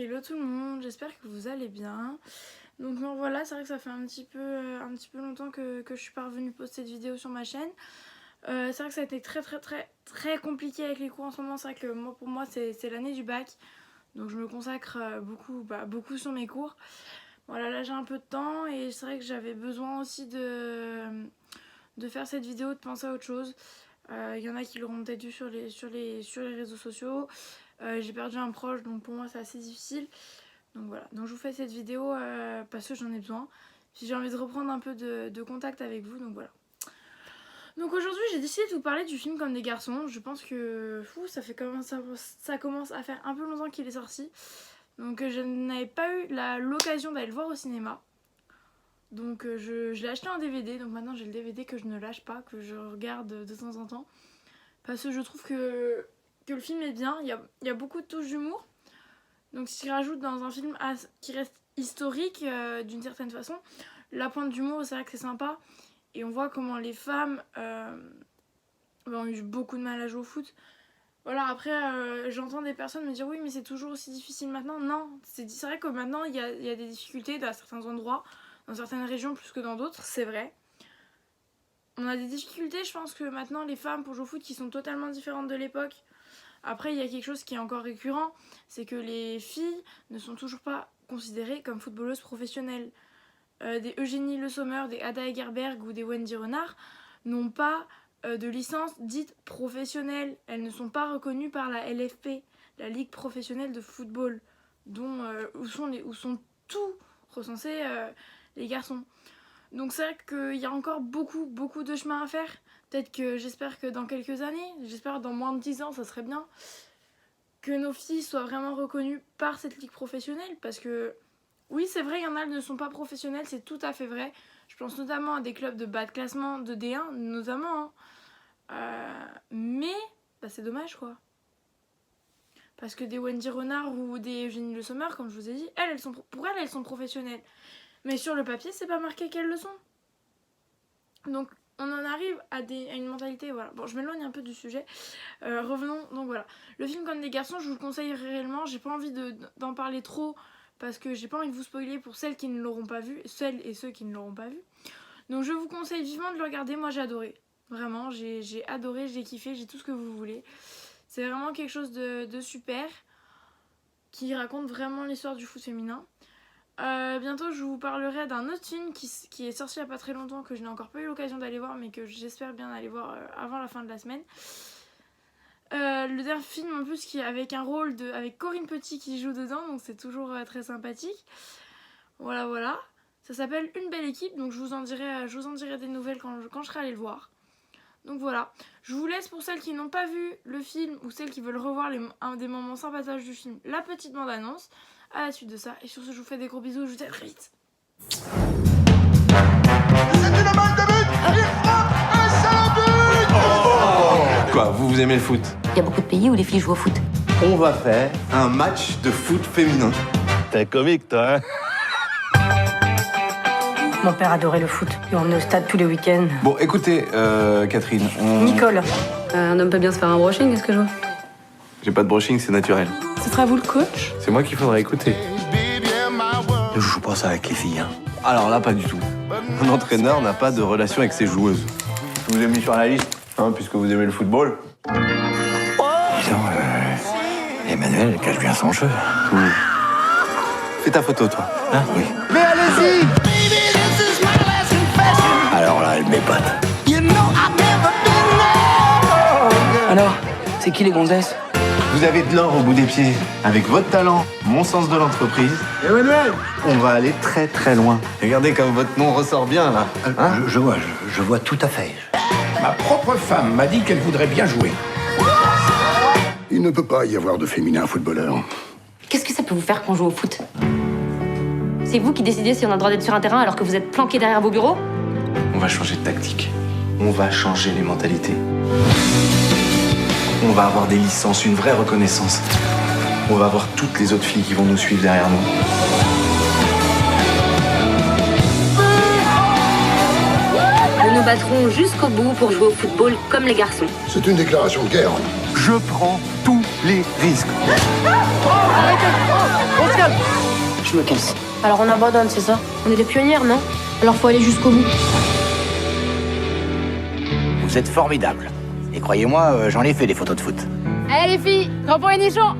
Hello tout le monde, j'espère que vous allez bien. Donc voilà, c'est vrai que ça fait un petit peu longtemps que je suis pas revenue poster de vidéo sur ma chaîne. C'est vrai que ça a été très compliqué avec les cours en ce moment. C'est vrai que pour moi c'est l'année du bac. Donc je me consacre beaucoup sur mes cours. Voilà, là j'ai un peu de temps et c'est vrai que j'avais besoin aussi de faire cette vidéo, de penser à autre chose. Il y en a qui l'auront peut-être vu sur les réseaux sociaux. J'ai perdu un proche, donc pour moi c'est assez difficile. Donc voilà, donc je vous fais cette vidéo parce que j'en ai besoin. Puis j'ai envie de reprendre un peu de contact avec vous, donc voilà. Donc aujourd'hui j'ai décidé de vous parler du film Comme des garçons. Je pense que ça commence à faire un peu longtemps qu'il est sorti. Donc je n'avais pas eu l'occasion d'aller le voir au cinéma. Donc je l'ai acheté en DVD, donc maintenant j'ai le DVD que je ne lâche pas, que je regarde de temps en temps. Parce que je trouve que le film est bien, il y a beaucoup de touches d'humour. Donc ce qui rajoute dans un film qui reste historique d'une certaine façon. La pointe d'humour, c'est vrai que c'est sympa. Et on voit comment les femmes ont eu beaucoup de mal à jouer au foot. Voilà, après j'entends des personnes me dire oui mais c'est toujours aussi difficile maintenant. Non, c'est vrai que maintenant il y a des difficultés dans certains endroits, dans certaines régions plus que dans d'autres, c'est vrai. On a des difficultés, je pense que maintenant les femmes pour jouer au foot qui sont totalement différentes de l'époque. Après il y a quelque chose qui est encore récurrent, c'est que les filles ne sont toujours pas considérées comme footballeuses professionnelles. Des Eugénie Le Sommer, des Ada Hegerberg ou des Wendy Renard n'ont pas de licence dite professionnelle. Elles ne sont pas reconnues par la LFP, la Ligue professionnelle de football, où sont tous recensés les garçons. Donc c'est vrai qu'il y a encore beaucoup de chemin à faire. Peut-être que j'espère que dans quelques années, j'espère dans moins de 10 ans, ça serait bien, que nos filles soient vraiment reconnues par cette ligue professionnelle. Parce que oui, c'est vrai, il y en a qui ne sont pas professionnels, c'est tout à fait vrai. Je pense notamment à des clubs de bas de classement, de D1, notamment. Mais c'est dommage, quoi. Parce que des Wendy Renard ou des Eugénie Le Sommer, comme je vous ai dit, pour elles, elles sont professionnelles. Mais sur le papier, c'est pas marqué qu'elles le sont. Donc, on en arrive à une mentalité, voilà. Bon, je m'éloigne un peu du sujet. Revenons, donc voilà. Le film Comme des garçons, je vous le conseille réellement. J'ai pas envie d'en parler trop parce que j'ai pas envie de vous spoiler pour celles qui ne l'auront pas vu, celles et ceux qui ne l'auront pas vu. Donc, je vous conseille vivement de le regarder. Moi, j'ai adoré. Vraiment, j'ai adoré, j'ai kiffé, j'ai tout ce que vous voulez. C'est vraiment quelque chose de super qui raconte vraiment l'histoire du foot féminin. Bientôt je vous parlerai d'un autre film qui est sorti il n'y a pas très longtemps, que je n'ai encore pas eu l'occasion d'aller voir mais que j'espère bien aller voir avant la fin de la semaine. Le dernier film en plus qui est avec un rôle avec Corinne Petit qui joue dedans, donc c'est toujours très sympathique. Voilà. Ça s'appelle Une belle équipe, donc je vous en dirai des nouvelles quand je serai allée le voir. Donc voilà, je vous laisse pour celles qui n'ont pas vu le film ou celles qui veulent revoir un des moments sympathiques du film, la petite bande-annonce. À la suite de ça, et sur ce je vous fais des gros bisous, je vous dis à très vite. C'est une balle de but, il frappe et c'est un but. Quoi, vous aimez le foot? Il y a beaucoup de pays où les filles jouent au foot. On va faire un match de foot féminin. T'es comique, toi, hein? Mon père adorait le foot. Il emmenait au stade tous les week-ends. Bon, écoutez, Catherine, Nicole. Un homme peut bien se faire un brushing, est-ce que je vois? J'ai pas de brushing, c'est naturel. Ce sera vous le coach? C'est moi qu'il faudrait écouter. Ne joue pas ça avec les filles, hein. Alors là, pas du tout. Un entraîneur n'a pas de relation avec ses joueuses. Je vous ai mis sur la liste, hein, puisque vous aimez le football. Disons, Emmanuel cache bien son jeu. Fais ta photo, toi. Hein? Oui. Mais allez-y. Alors là, elle m'épate. Alors, c'est qui les gonzesses? Vous avez de l'or au bout des pieds. Avec votre talent, mon sens de l'entreprise, Emmanuel. on va aller très loin. Regardez comme votre nom ressort bien, là. Hein? Je vois tout à fait. Ma propre femme m'a dit qu'elle voudrait bien jouer. Il ne peut pas y avoir de féminin footballeur. Qu'est-ce que ça peut vous faire qu'on joue au foot? C'est vous qui décidez si on a le droit d'être sur un terrain alors que vous êtes planqués derrière vos bureaux? On va changer de tactique. On va changer les mentalités. On va avoir des licences, une vraie reconnaissance. On va avoir toutes les autres filles qui vont nous suivre derrière nous. Nous nous battrons jusqu'au bout pour jouer au football comme les garçons. C'est une déclaration de guerre. Je prends tous les risques. Arrêtez. calme. Je me casse. Alors on abandonne, c'est ça? On est des pionnières, non? Alors faut aller jusqu'au bout. Vous êtes formidables. Et croyez-moi, j'en ai fait des photos de foot. Allez les filles, grand point et nichon.